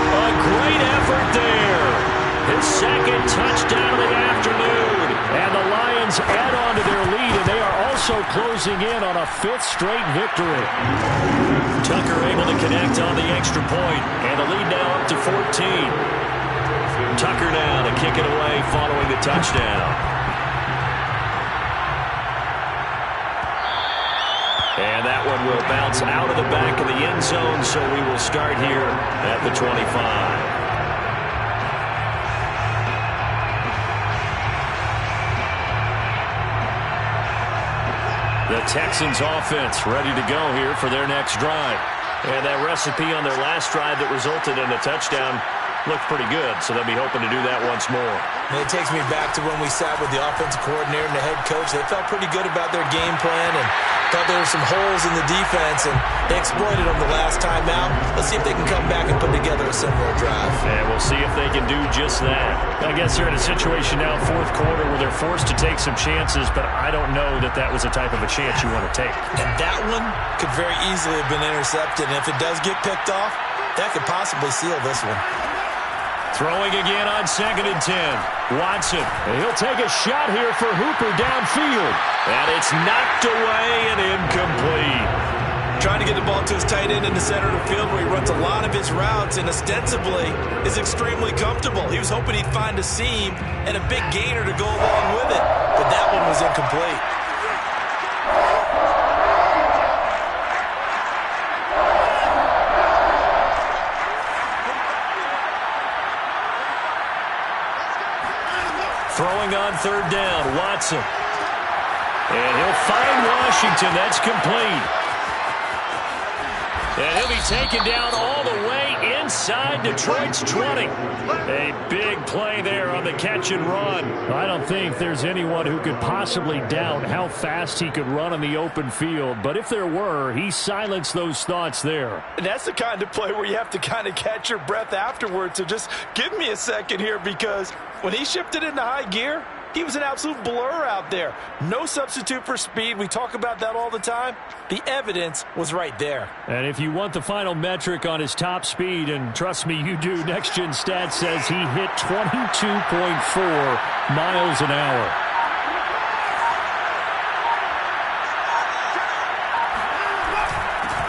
A great effort there. His second touchdown of the afternoon. And the Lions add on to their lead, and they are also closing in on a 5th straight victory. Tucker able to connect on the extra point, and the lead now up to 14. Tucker now to kick it away following the touchdown. And that one will bounce out of the back of the end zone, so we will start here at the 25. The Texans offense ready to go here for their next drive. And that recipe on their last drive that resulted in a touchdown looked pretty good, so they'll be hoping to do that once more. And it takes me back to when we sat with the offensive coordinator and the head coach. They felt pretty good about their game plan and thought there were some holes in the defense, and they exploited them the last time out. Let's see if they can come back and put together a similar drive. And we'll see if they can do just that. I guess they're in a situation now, fourth quarter, where they're forced to take some chances, but I don't know that that was the type of a chance you want to take. And that one could very easily have been intercepted, and if it does get picked off, that could possibly seal this one. Throwing again on 2nd and 10. Watson. And he'll take a shot here for Hooper downfield. And it's knocked away and incomplete. Trying to get the ball to his tight end in the center of the field where he runs a lot of his routes and ostensibly is extremely comfortable. He was hoping he'd find a seam and a big gainer to go along with it, but that one was incomplete. Throwing on 3rd down, Watson. And he'll find Washington. That's complete. And he'll be taken down all the way inside Detroit's 20. A big play there on the catch and run. I don't think there's anyone who could possibly doubt how fast he could run on the open field. But if there were, he silenced those thoughts there. And that's the kind of play where you have to kind of catch your breath afterwards. So just give me a second here, because when he shifted into high gear, he was an absolute blur out there. No substitute for speed. We talk about that all the time. The evidence was right there. And if you want the final metric on his top speed, and trust me, you do, Next Gen Stats says he hit 22.4 miles an hour.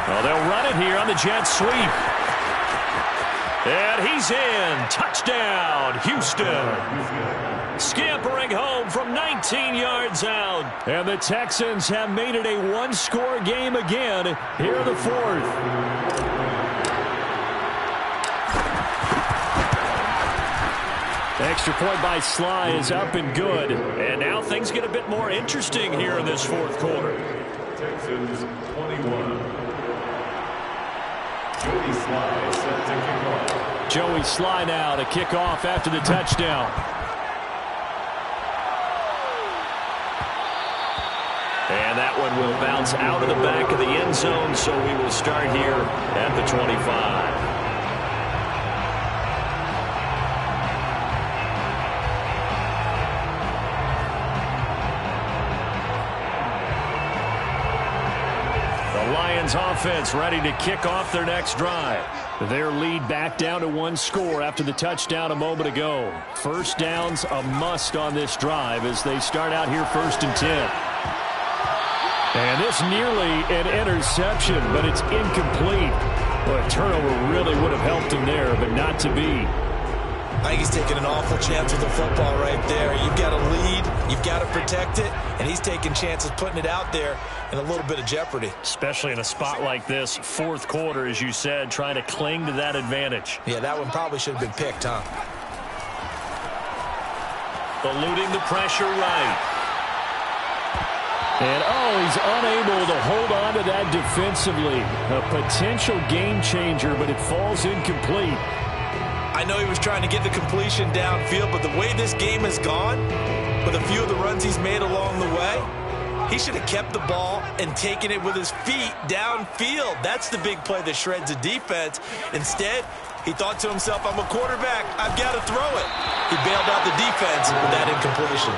Well, they'll run it here on the jet sweep. And he's in. Touchdown, Houston. Scampering home from 19 yards out. And the Texans have made it a one-score game again here in the fourth. Extra point by Sly is up and good. And now things get a bit more interesting here in this fourth quarter. Texans 21. Joey Sly set to kick off. Joey Sly now to kick off after the touchdown. And that one will bounce out of the back of the end zone, so we will start here at the 25. The Lions offense ready to kick off their next drive. Their lead back down to one score after the touchdown a moment ago. First down's a must on this drive as they start out here 1st and 10. And this nearly an interception, but it's incomplete. Well, a turnover really would have helped him there, but not to be. I think he's taking an awful chance with the football right there. You've got a lead, you've got to protect it, and he's taking chances putting it out there in a little bit of jeopardy. Especially in a spot like this, fourth quarter, as you said, trying to cling to that advantage. Yeah, that one probably should have been picked, huh? Eluding the pressure right. And, he's unable to hold on to that defensively. A potential game changer, but it falls incomplete. I know he was trying to get the completion downfield, but the way this game has gone, with a few of the runs he's made along the way, he should have kept the ball and taken it with his feet downfield. That's the big play that shreds a defense. Instead, he thought to himself, I'm a quarterback, I've got to throw it. He bailed out the defense with that incompletion.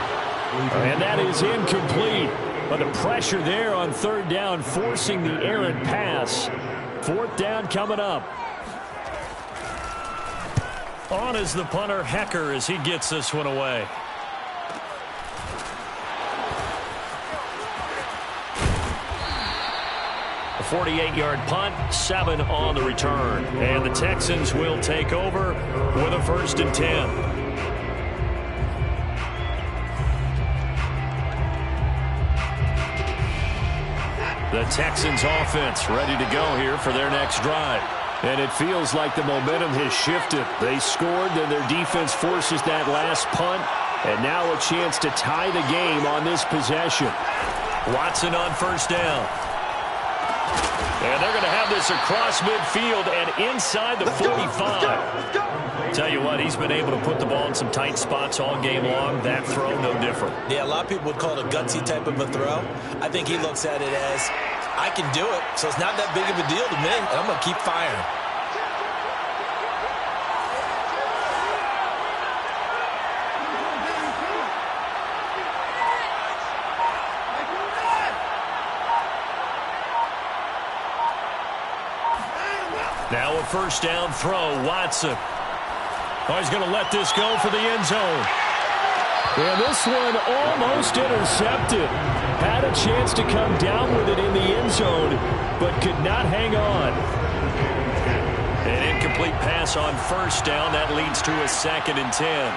And that is incomplete. But the pressure there on third down, forcing the errant pass. Fourth down coming up. On is the punter, Hecker, as he gets this one away. A 48-yard punt, 7 on the return. And the Texans will take over with a 1st and 10. The Texans offense ready to go here for their next drive. And it feels like the momentum has shifted. They scored, then their defense forces that last punt. And now a chance to tie the game on this possession. Watson on 1st down. And they're going to have this across midfield and inside the 45. Tell you what, he's been able to put the ball in some tight spots all game long. That throw, no different. Yeah, a lot of people would call it a gutsy type of a throw. I think he looks at it as, I can do it, so it's not that big of a deal to me, and I'm going to keep firing. Now a 1st down throw, Watson. He's going to let this go for the end zone. And this one almost intercepted. Had a chance to come down with it in the end zone, but could not hang on. An incomplete pass on 1st down. That leads to a 2nd and 10.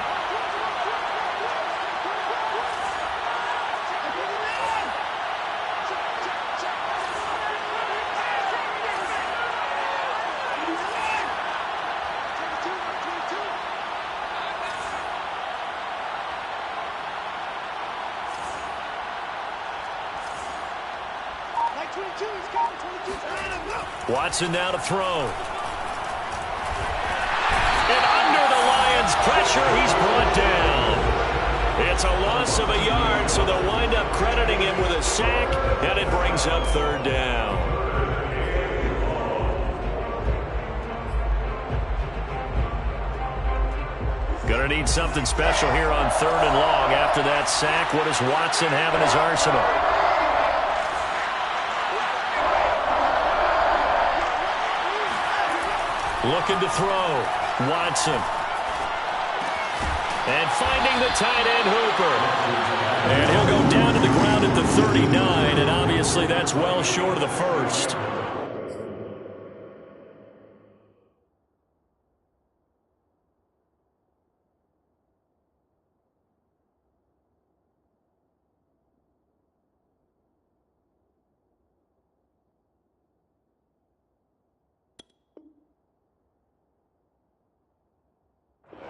Watson now to throw. And under the Lions' pressure, he's brought down. It's a loss of a yard, so they'll wind up crediting him with a sack, and it brings up 3rd down. Gonna need something special here on 3rd and long. After that sack, what does Watson have in his arsenal? Looking to throw. Watson. And finding the tight end, Hooper. And he'll go down to the ground at the 39, and obviously that's well short of the 1st.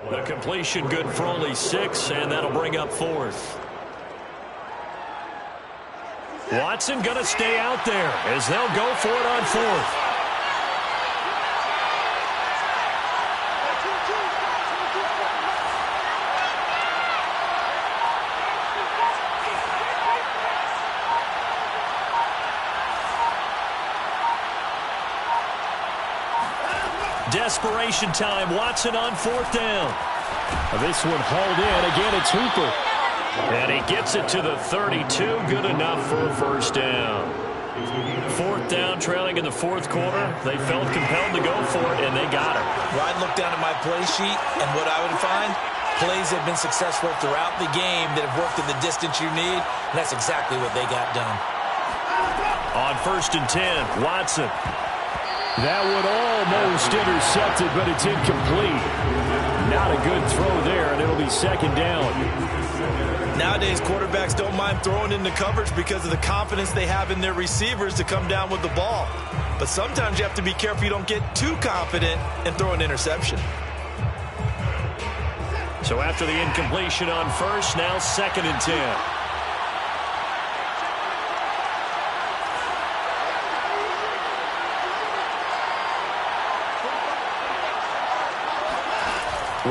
The completion good for only 6, and that'll bring up 4th. Watson going to stay out there as they'll go for it on 4th. Desperation time. Watson on 4th down. This one hauled in. Again, it's Hooper. And he gets it to the 32. Good enough for a 1st down. 4th down, trailing in the 4th quarter. They felt compelled to go for it, and they got it. Well, I'd look down at my play sheet, and what I would find, plays have been successful throughout the game that have worked in the distance you need, and that's exactly what they got done. On 1st and 10, Watson. That one almost intercepted, but it's incomplete. Not a good be second down. Nowadays, quarterbacks don't mind throwing into coverage because of the confidence they have in their receivers to come down with the ball. But sometimes you have to be careful you don't get too confident and throw an interception. So after the incompletion on first, now 2nd and 10.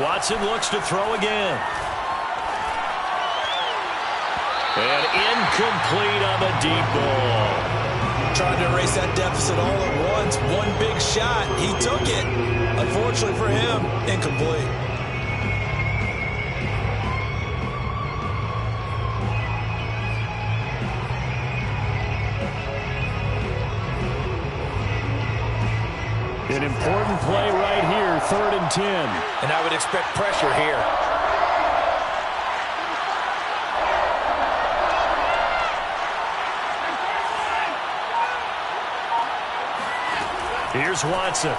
Watson looks to throw again. And incomplete on the deep ball. Trying to erase that deficit all at once. One big shot. He took it. Unfortunately for him, incomplete. An important play right here, 3rd and 10. And I would expect pressure here. Here's Watson.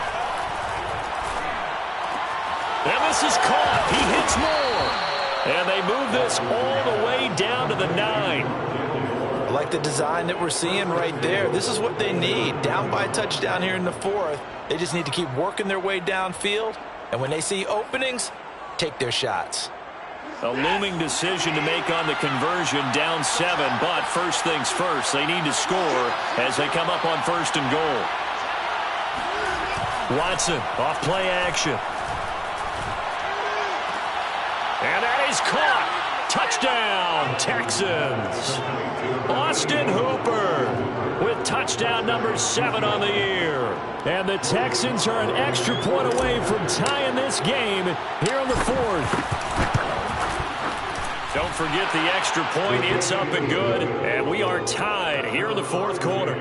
And this is caught. He hits more. And they move this all the way down to the 9. I like the design that we're seeing right there. This is what they need. Down by a touchdown here in the 4th. They just need to keep working their way downfield. And when they see openings, take their shots. A looming decision to make on the conversion, down 7. But first things first, they need to score as they come up on 1st and goal. Watson off play action. And that is caught. Touchdown, Texans. Austin Hooper with touchdown number 7 on the year. And the Texans are an extra point away from tying this game here in the 4th. Don't forget the extra point. It's up and good. And we are tied here in the 4th quarter.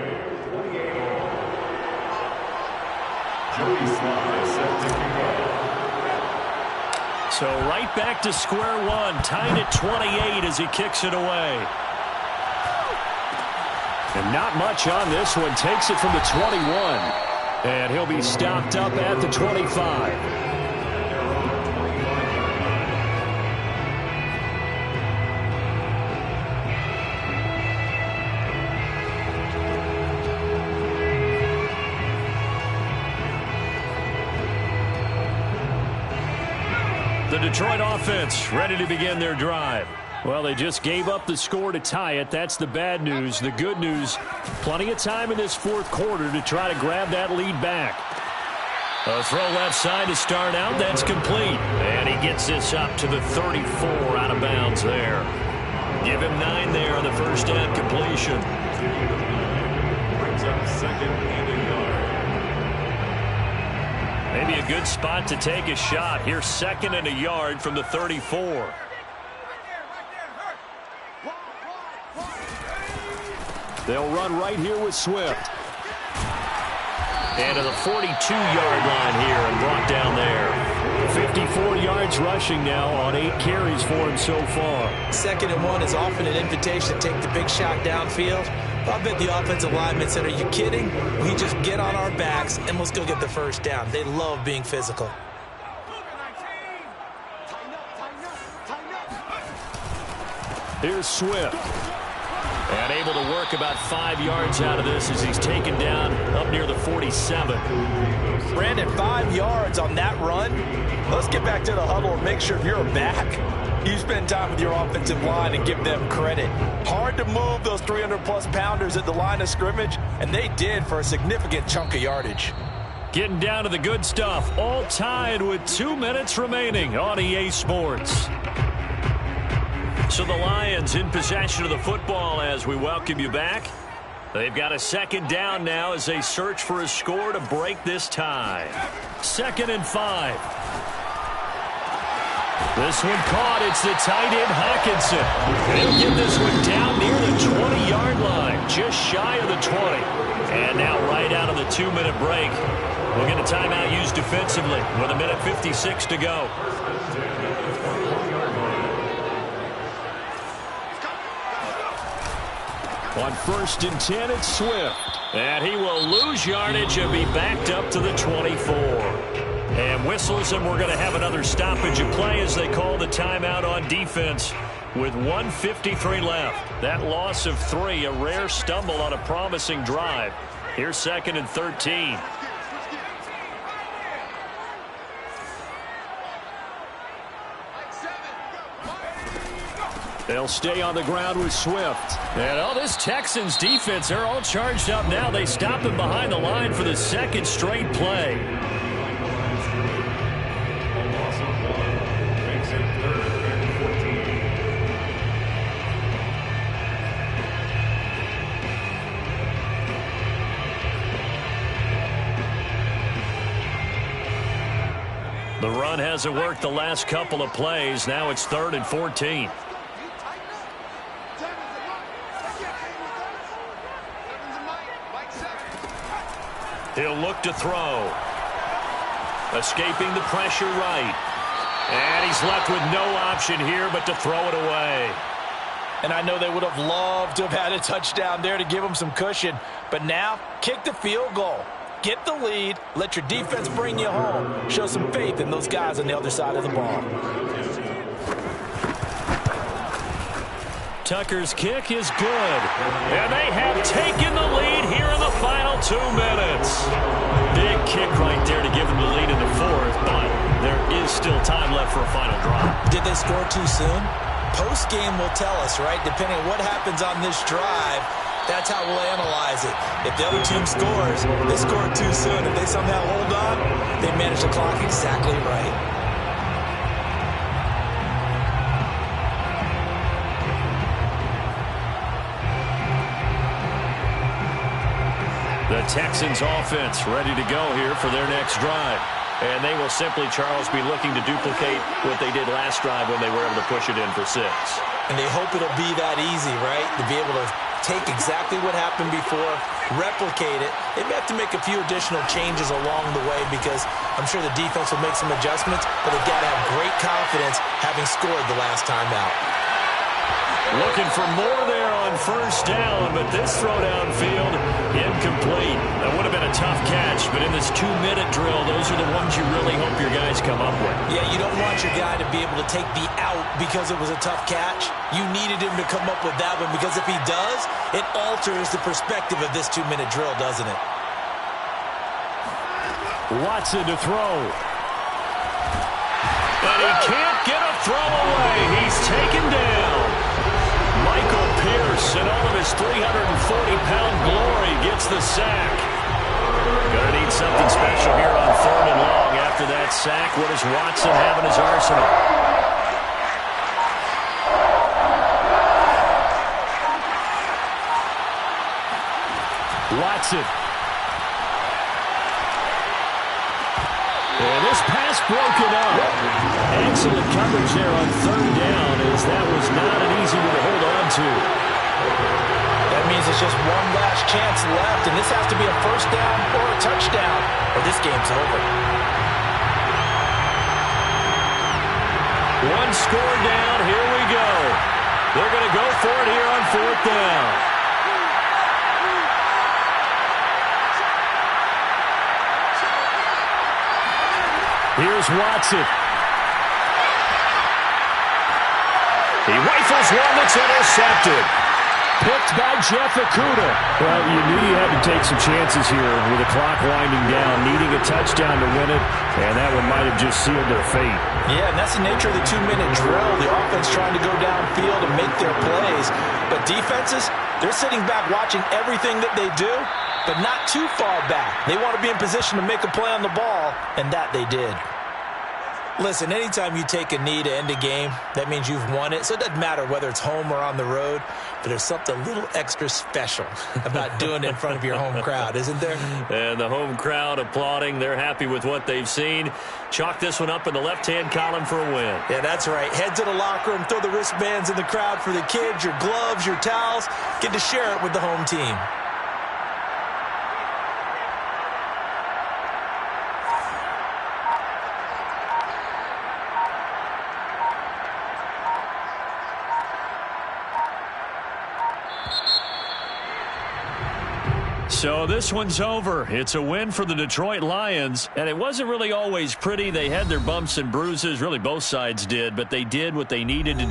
So right back to square one, tied at 28 as he kicks it away. And not much on this one. Takes it from the 21. And he'll be stopped up at the 25. The Detroit offense ready to begin their drive. Well, they just gave up the score to tie it. That's the bad news. The good news, plenty of time in this 4th quarter to try to grab that lead back. A throw left side to start out. That's complete. And he gets this up to the 34 out of bounds there. Give him 9 there on the first down completion. Brings up 2nd and a yard. Maybe a good spot to take a shot. Here's 2nd and a yard from the 34. They'll run right here with Swift. And to the 42-yard line here and brought down there. 54 yards rushing now on 8 carries for him so far. 2nd and 1 is often an invitation to take the big shot downfield. I bet the offensive linemen said, are you kidding? We just get on our backs and let's go get the first down. They love being physical. Here's Swift. And able to work about 5 yards out of this as he's taken down up near the 47. Brandon, 5 yards on that run. Let's get back to the huddle and make sure if you're back, you spend time with your offensive line and give them credit. Hard to move those 300-plus pounders at the line of scrimmage, and they did for a significant chunk of yardage. Getting down to the good stuff. All tied with 2 minutes remaining on EA Sports. So the Lions in possession of the football as we welcome you back. They've got a 2nd down now as they search for a score to break this tie. 2nd and 5. This one caught. It's the tight end Hawkinson. They'll get this one down near the 20-yard line, just shy of the 20. And now right out of the 2-minute break, we'll get a timeout used defensively with 1:56 to go. On 1st and 10, it's Swift. And he will lose yardage and be backed up to the 24. And whistles, and we're going to have another stoppage of play as they call the timeout on defense with 1:53 left. That loss of 3, a rare stumble on a promising drive. Here's 2nd and 13. They'll stay on the ground with Swift. And this Texans defense, they're all charged up now. They stop him behind the line for the 2nd straight play. The run hasn't worked the last couple of plays. Now it's 3rd and 14. He'll look to throw. Escaping the pressure right. And he's left with no option here but to throw it away. And I know they would have loved to have had a touchdown there to give them some cushion. But now, kick the field goal. Get the lead. Let your defense bring you home. Show some faith in those guys on the other side of the ball. Tucker's kick is good. And they have taken the lead here in the final 2 minutes. Big kick right there to give them the lead in the 4th, but there is still time left for a final drive. Did they score too soon? Post-game will tell us, right? Depending on what happens on this drive, that's how we'll analyze it. If the other team scores, they scored too soon. If they somehow hold on, they manage the clock exactly right. The Texans offense ready to go here for their next drive. And they will simply, Charles, be looking to duplicate what they did last drive when they were able to push it in for 6. And they hope it'll be that easy, right? To be able to take exactly what happened before, replicate it. They may have to make a few additional changes along the way because I'm sure the defense will make some adjustments, but they've got to have great confidence having scored the last time out. Looking for more there on 1st down, but this throw downfield incomplete. That would have been a tough catch, but in this 2-minute drill, those are the ones you really hope your guys come up with. Yeah, you don't want your guy to be able to take the out because it was a tough catch. You needed him to come up with that one because if he does, it alters the perspective of this 2-minute drill, doesn't it? Watson to throw. But he can't get a throw away. He's taken down. Michael Pierce, in all of his 340-pound glory, gets the sack. Gonna need something special here on 3rd and long. After that sack, what does Watson have in his arsenal? Watson. And this pass broken up. Excellent coverage there on 3rd down, as that was not an easy one to hold on to. That means it's just one last chance left, and this has to be a 1st down or a touchdown, or this game's over. One score down, here we go. They're going to go for it here on 4th down. Here's Watson. He rifles one that's intercepted. Picked by Jeff Okudah. Well, you knew you had to take some chances here with the clock winding down, needing a touchdown to win it, and that one might have just sealed their fate. Yeah, and that's the nature of the 2-minute drill. The offense trying to go downfield and make their plays. But defenses, they're sitting back watching everything that they do, but not too far back. They want to be in position to make a play on the ball, and that they did. Listen, anytime you take a knee to end a game, that means you've won it. So it doesn't matter whether it's home or on the road, but there's something a little extra special about doing it in front of your home crowd, isn't there? And the home crowd applauding. They're happy with what they've seen. Chalk this one up in the left-hand column for a win. Yeah, that's right. Head to the locker room, throw the wristbands in the crowd for the kids, your gloves, your towels. Get to share it with the home team. So this one's over. It's a win for the Detroit Lions, and it wasn't really always pretty. They had their bumps and bruises. Really, both sides did, but they did what they needed to do.